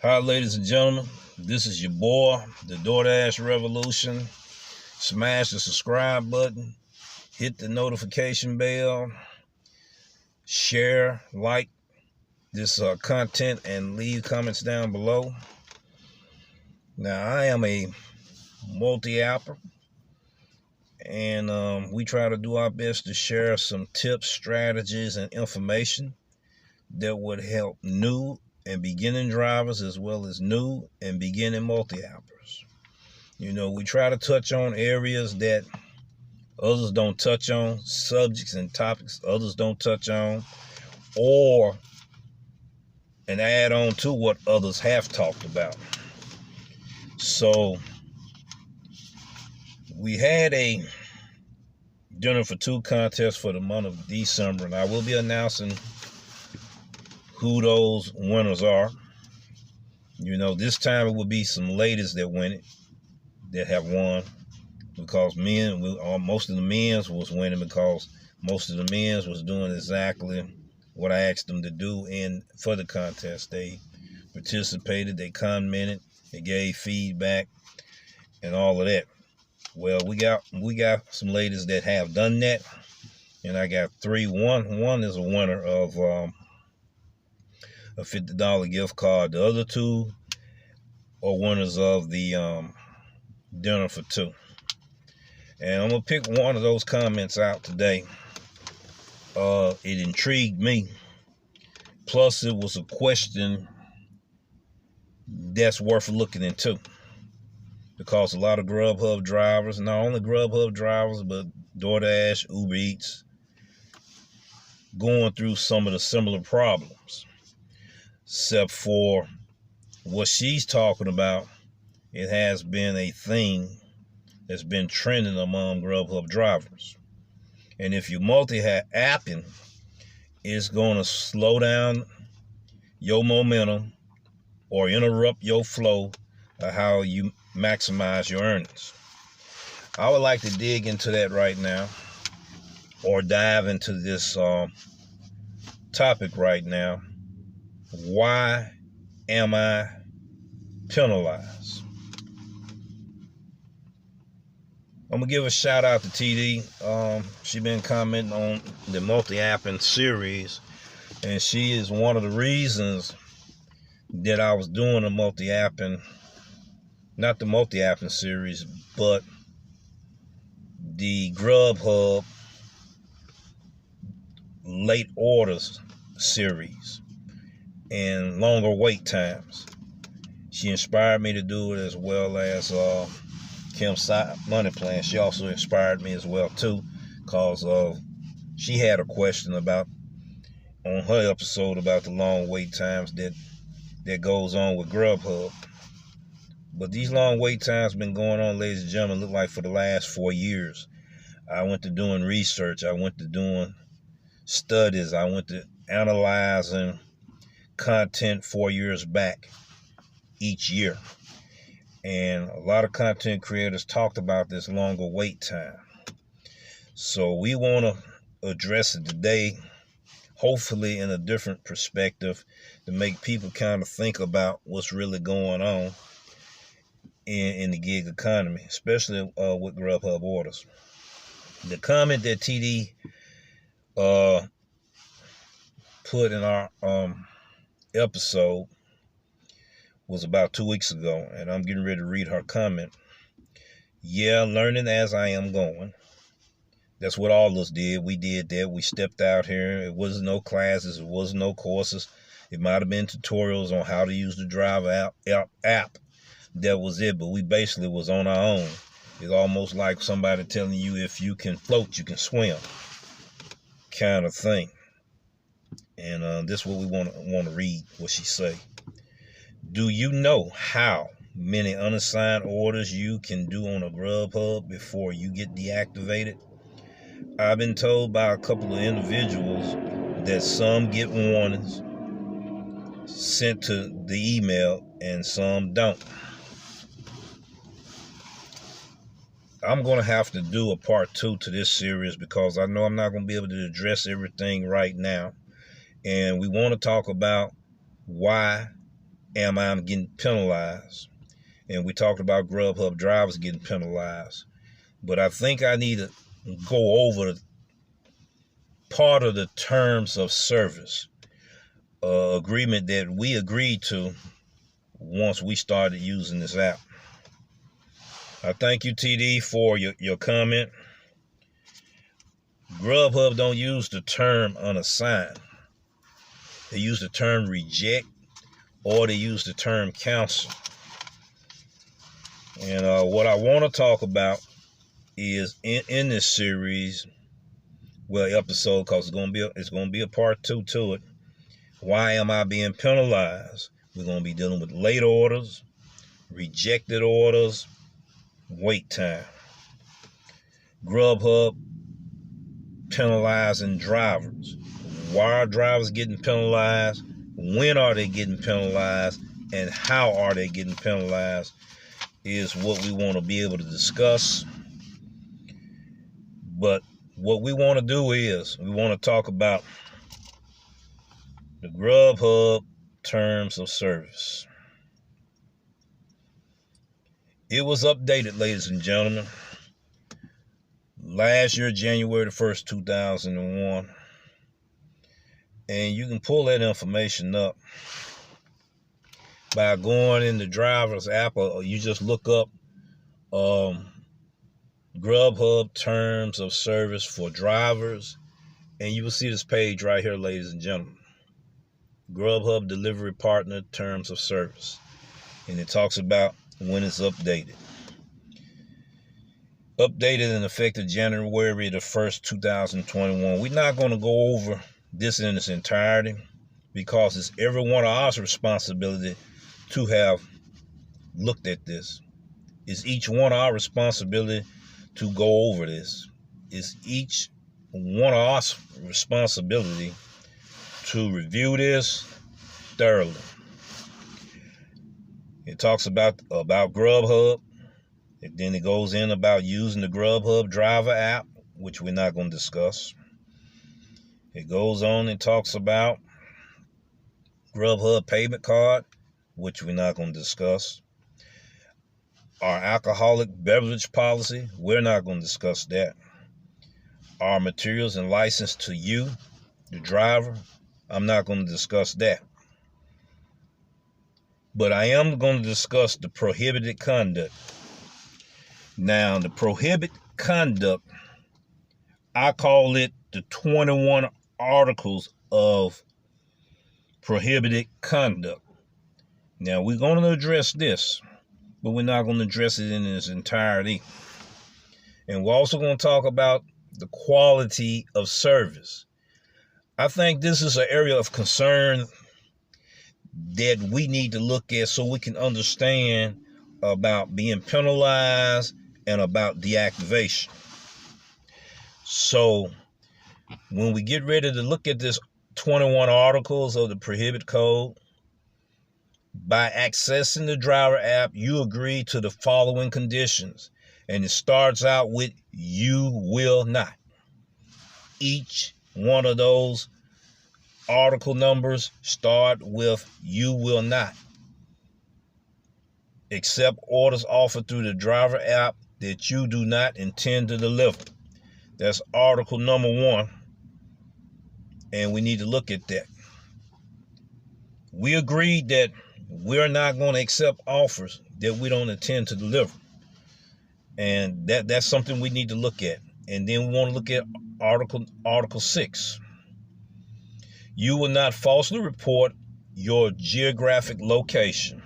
Hi, ladies and gentlemen. This is your boy, the Doordash Revolution. Smash the subscribe button, hit the notification bell, share, like this content, and leave comments down below. Now, I am a multi-apper, and we try to do our best to share some tips, strategies, and information that would help new and beginning drivers as well as new and beginning multi-appers. We try to touch on areas that others don't touch on, subjects and topics others don't touch on, or an add on to what others have talked about. So we had a dinner for two contest for the month of December, and I will be announcing who those winners are. This time it will be some ladies that win it, that have won, because most of the men's was winning, because most of the men's was doing exactly what I asked them to do for the contest. They participated, they commented, they gave feedback, and all of that. Well, we got some ladies that have done that, and I got three. One is a winner of a $50 gift card. The other two are winners of the dinner for two. And I'm gonna pick one of those comments out today. It intrigued me. Plus, it was a question that's worth looking into, because a lot of GrubHub drivers, not only GrubHub drivers, but Doordash, Uber Eats, going through some of the similar problems. Except for what she's talking about, it has been a thing that's been trending among GrubHub drivers. And if you multi-apping, it's going to slow down your momentum or interrupt your flow of how you maximize your earnings. I would like to dig into that right now, or dive into this topic right now. Why am I penalized? I'm going to give a shout out to TD. She been commenting on the multi-apping series, and she is one of the reasons that I was doing a multi-apping, not the multi-apping series, but the GrubHub late orders series and longer wait times. She inspired me to do it, as well as Kim's money plan. She also inspired me as well too, because she had a question about, on her episode, about the long wait times that goes on with GrubHub. But these long wait times been going on, ladies and gentlemen, look like for the last 4 years. I went to doing research, I went to doing studies, I went to analyzing content 4 years back each year. And a lot of content creators talked about this longer wait time. So we want to address it today, hopefully in a different perspective, to make people kind of think about what's really going on in the gig economy, especially with GrubHub orders. The comment that TD put in our episode was about 2 weeks ago, and I'm getting ready to read her comment. Yeah, learning as I am going. That's what all of us did. We did that. We stepped out here. It wasn't no classes. It wasn't no courses. It might have been tutorials on how to use the Driver app. That was it, but we basically was on our own. It's almost like somebody telling you, if you can float, you can swim, kind of thing. And this is what we want to read, what she say. Do you know how many unassigned orders you can do on a GrubHub before you get deactivated? I've been told by a couple of individuals that some get warnings sent to the email and some don't. I'm going to have to do a part 2 to this series, because I know I'm not going to be able to address everything right now. And we want to talk about why am I getting penalized? And we talked about GrubHub drivers getting penalized. But I think I need to go over part of the terms of service agreement that we agreed to once we started using this app. I thank you, TD, for your comment. GrubHub don't use the term unassigned. They use the term reject, or they use the term cancel. And what I want to talk about is in this series, well, episode, because it's gonna be a part 2 to it. Why am I being penalized? We're gonna be dealing with late orders, rejected orders, wait time. GrubHub penalizing drivers. Why are drivers getting penalized? When are they getting penalized? And how are they getting penalized is what we want to be able to discuss. But what we want to do is we want to talk about the GrubHub terms of service. It was updated, ladies and gentlemen, last year, January the 1st, 2001. And you can pull that information up by going in the driver's app, or you just look up GrubHub terms of service for drivers, and you will see this page right here, ladies and gentlemen. GrubHub delivery partner terms of service. And it talks about when it's updated. Updated and effective January the 1st, 2021. We're not going to go over this in its entirety because it's every one of our responsibility to have looked at this. It's each one of our responsibility to go over this. It's each one of us responsibility to review this thoroughly. It talks about GrubHub. And then it goes in about using the GrubHub driver app, which we're not going to discuss. It goes on and talks about GrubHub payment card, which we're not going to discuss. Our alcoholic beverage policy, we're not going to discuss that. Our materials and license to you, the driver, I'm not going to discuss that. But I am going to discuss the prohibited conduct. Now, the prohibited conduct, I call it the 21 Articles of Prohibited Conduct. Now, we're going to address this, but we're not going to address it in its entirety. And we're also going to talk about the quality of service. I think this is an area of concern that we need to look at so we can understand about being penalized and about deactivation. So when we get ready to look at this 21 articles of the prohibit code, by accessing the driver app, you agree to the following conditions. And it starts out with you will not. Each one of those article numbers start with you will not accept orders offered through the driver app that you do not intend to deliver. That's article number 1. And we need to look at that. We agreed that we're not going to accept offers that we don't intend to deliver. And that's something we need to look at. And then we want to look at Article 6. You will not falsely report your geographic location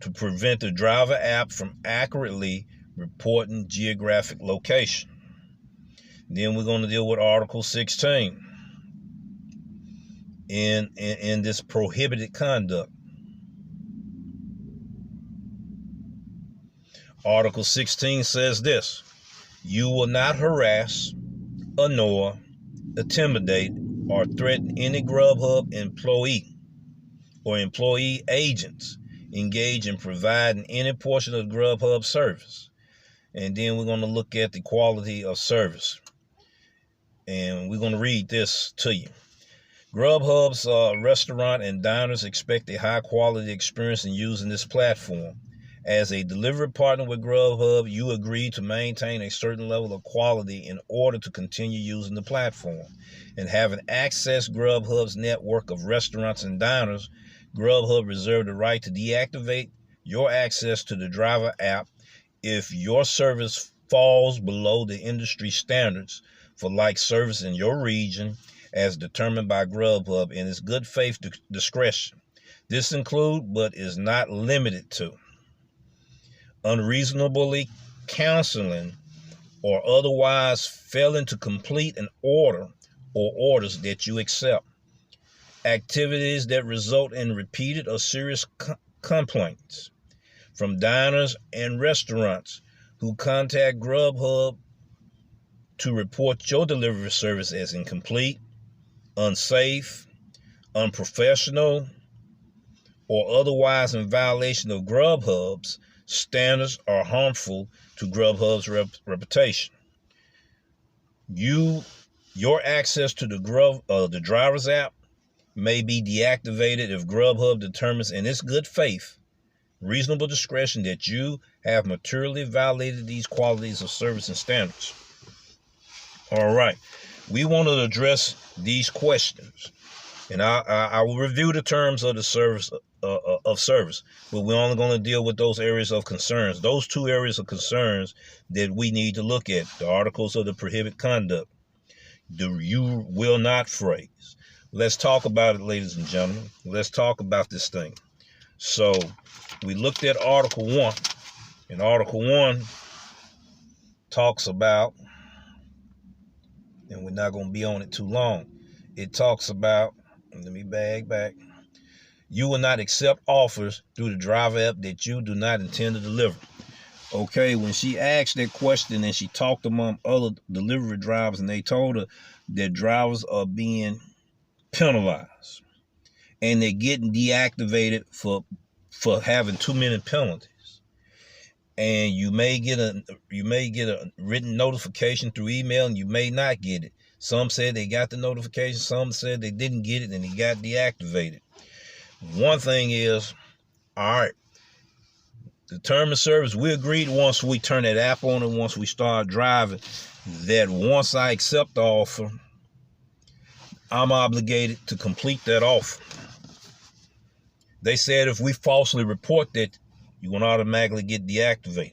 to prevent the driver app from accurately reporting geographic location. Then we're going to deal with Article 16 in this prohibited conduct. Article 16 says this: you will not harass, annoy, intimidate, or threaten any GrubHub employee or employee agents engaged in providing any portion of GrubHub service. And then we're going to look at the quality of service. And we're going to read this to you. GrubHub's restaurant and diners expect a high-quality experience in using this platform. As a delivery partner with GrubHub, you agree to maintain a certain level of quality in order to continue using the platform. And having accessed GrubHub's network of restaurants and diners, GrubHub reserved the right to deactivate your access to the driver app if your service falls below the industry standards for like service in your region as determined by GrubHub in its good faith discretion. This includes, but is not limited to, unreasonably canceling or otherwise failing to complete an order or orders that you accept, activities that result in repeated or serious complaints from diners and restaurants who contact GrubHub to report your delivery service as incomplete, unsafe, unprofessional, or otherwise in violation of GrubHub's standards or harmful to GrubHub's reputation. Your access to the driver's app may be deactivated if GrubHub determines in its good faith, reasonable discretion that you have materially violated these qualities of service and standards. All right, we want to address these questions, and I will review the terms of the service but we're only going to deal with those areas of concerns, those two areas of concerns that we need to look at: the articles of the prohibited conduct, the you will not phrase. Let's talk about it, ladies and gentlemen. Let's talk about this thing. So we looked at Article 1, and Article 1 talks about, and we're not going to be on it too long, it talks about, let me back. You will not accept offers through the driver app that you do not intend to deliver. Okay, when she asked that question and she talked among other delivery drivers, and they told her that drivers are being penalized and they're getting deactivated for having too many penalties. And you may get a written notification through email, and you may not get it. Some said they got the notification, some said they didn't get it and it got deactivated. One thing is, all right, the term of service, we agreed once we turn that app on and once we start driving, that once I accept the offer, I'm obligated to complete that offer. They said if we falsely report that, you will automatically get deactivated.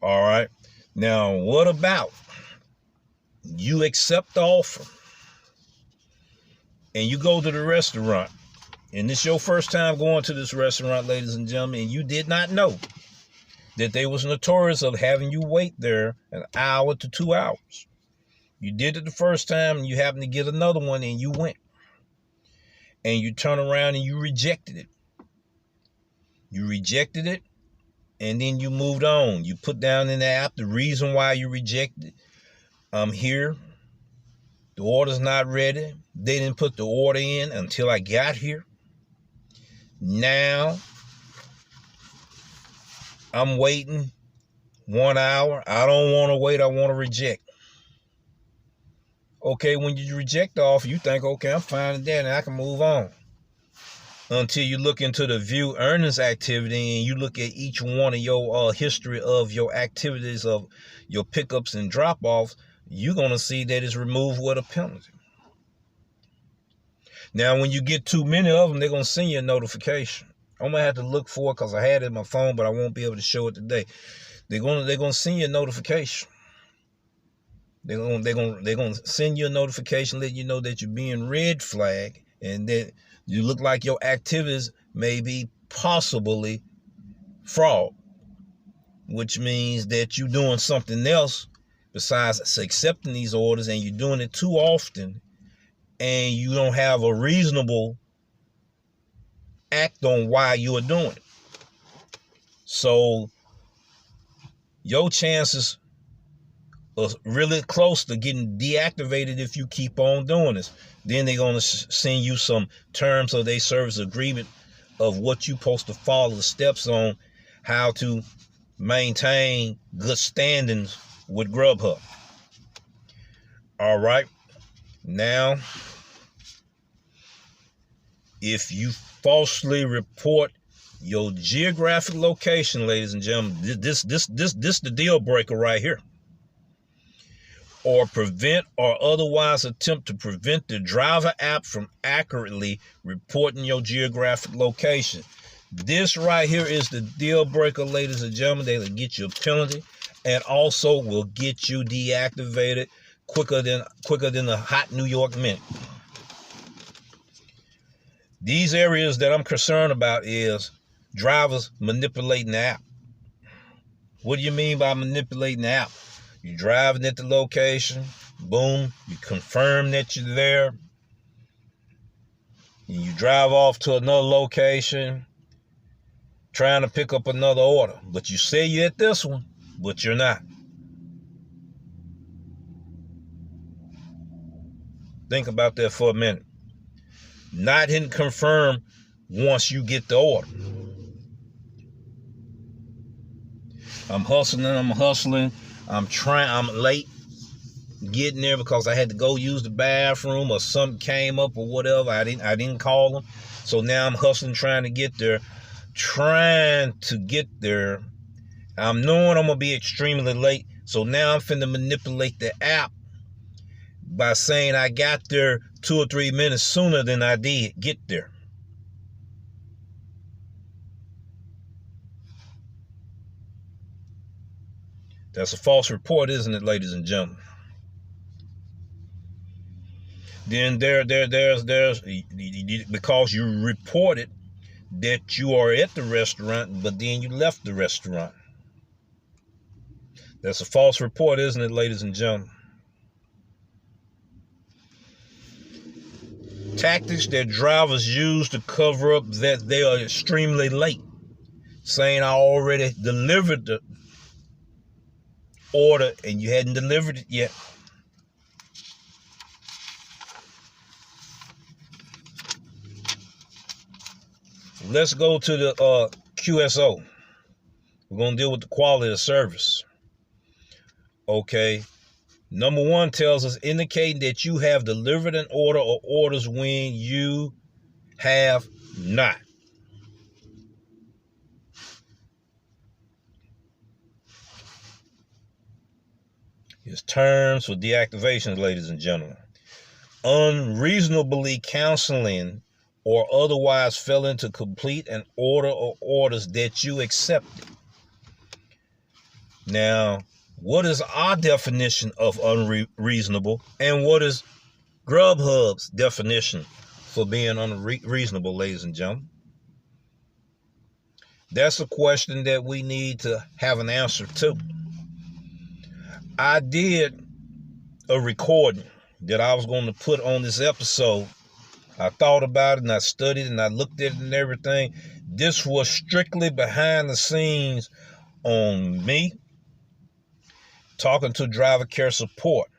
All right. Now, what about you accept the offer and you go to the restaurant, and this is your first time going to this restaurant, ladies and gentlemen, and you did not know that they was notorious of having you wait there an hour to 2 hours. You did it the first time, and you happened to get another one, and you went. And you turn around and you rejected it. You rejected it, and then you moved on. You put down in the app the reason why you rejected it. I'm here. The order's not ready. They didn't put the order in until I got here. Now, I'm waiting 1 hour. I don't want to wait. I want to reject. Okay, when you reject the offer, you think, okay, I'm fine with that and I can move on. Until you look into the view earnings activity and you look at each one of your history of your activities of your pickups and drop-offs, you're going to see that it's removed with a penalty. Now, when you get too many of them, they're going to send you a notification. I'm going to have to look for it because I had it in my phone, but I won't be able to show it today. They're going to send you a notification. They're going to send you a notification letting you know that you're being red flagged and that you look like your activities may be possibly fraud, which means that you're doing something else besides accepting these orders, and you're doing it too often, and you don't have a reasonable act on why you are doing it. So your chances are really close to getting deactivated if you keep on doing this. Then they're going to send you some terms of their service agreement of what you're supposed to follow, the steps on how to maintain good standings with GrubHub. All right. Now, If you falsely report your geographic location, ladies and gentlemen, this the deal breaker right here. Or prevent or otherwise attempt to prevent the driver app from accurately reporting your geographic location. This right here is the deal breaker, ladies and gentlemen. They will get you a penalty and also will get you deactivated quicker than a hot New York mint. These areas that I'm concerned about is drivers manipulating the app. What do you mean by manipulating the app? You're driving at the location, boom, you confirm that you're there, and you drive off to another location, trying to pick up another order. But you say you're at this one, but you're not. Think about that for a minute. Not hitting confirm once you get the order. I'm hustling. I'm late getting there because I had to go use the bathroom or something came up or whatever. I didn't call them. So now I'm hustling trying to get there. I'm knowing I'm going to be extremely late. So now I'm finna manipulate the app by saying I got there 2 or 3 minutes sooner than I did get there. That's a false report, isn't it, ladies and gentlemen? Then there's because you reported that you are at the restaurant, but then you left the restaurant. That's a false report, isn't it, ladies and gentlemen? Tactics that drivers use to cover up that they are extremely late, saying I already delivered the order and you hadn't delivered it yet. Let's go to the QSO. We're going to deal with the quality of service. Okay. Number 1 tells us indicating that you have delivered an order or orders when you have not. Here's terms for deactivation, ladies and gentlemen. Unreasonably canceling or otherwise failing to complete an order or orders that you accepted. Now, what is our definition of unreasonable, and what is GrubHub's definition for being unreasonable, ladies and gentlemen? That's a question that we need to have an answer to. I did a recording that I was going to put on this episode. I thought about it and I studied and I looked at it and everything. This was strictly behind the scenes on me talking to driver care support.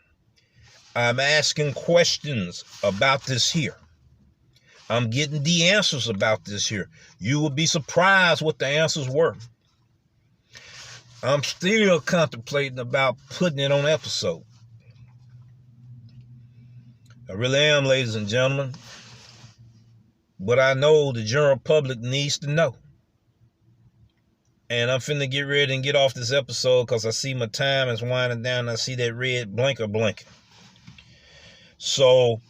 I'm asking questions about this here. I'm getting the answers about this here. You will be surprised what the answers were. I'm still contemplating about putting it on episode. I really am, ladies and gentlemen. But I know the general public needs to know. And I'm finna get ready and get off this episode because I see my time is winding down and I see that red blinker blinking. So,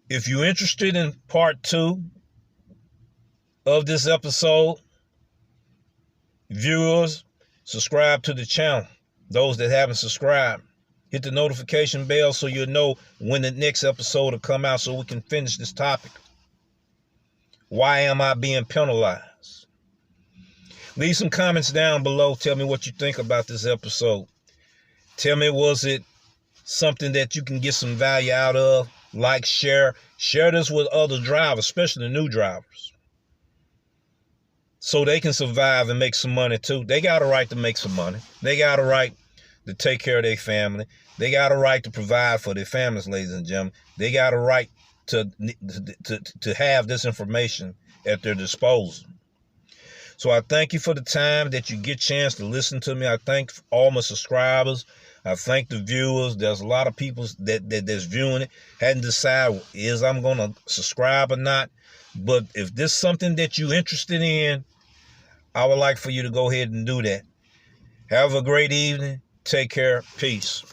if you're interested in part 2 of this episode, viewers, subscribe to the channel. Those that haven't subscribed, hit the notification bell so you'll know when the next episode will come out so we can finish this topic. Why am I being penalized? Leave some comments down below. Tell me what you think about this episode. Tell me, was it something that you can get some value out of? Like, share this with other drivers, especially the new drivers, so they can survive and make some money too. They got a right to make some money. They got a right to take care of their family. They got a right to provide for their families, ladies and gentlemen. They got a right to have this information at their disposal. So I thank you for the time that you get a chance to listen to me. I thank all my subscribers. I thank the viewers. There's a lot of people that's viewing it. Hadn't decided is I'm going to subscribe or not. But if this is something that you're interested in, I would like for you to go ahead and do that. Have a great evening. Take care. Peace.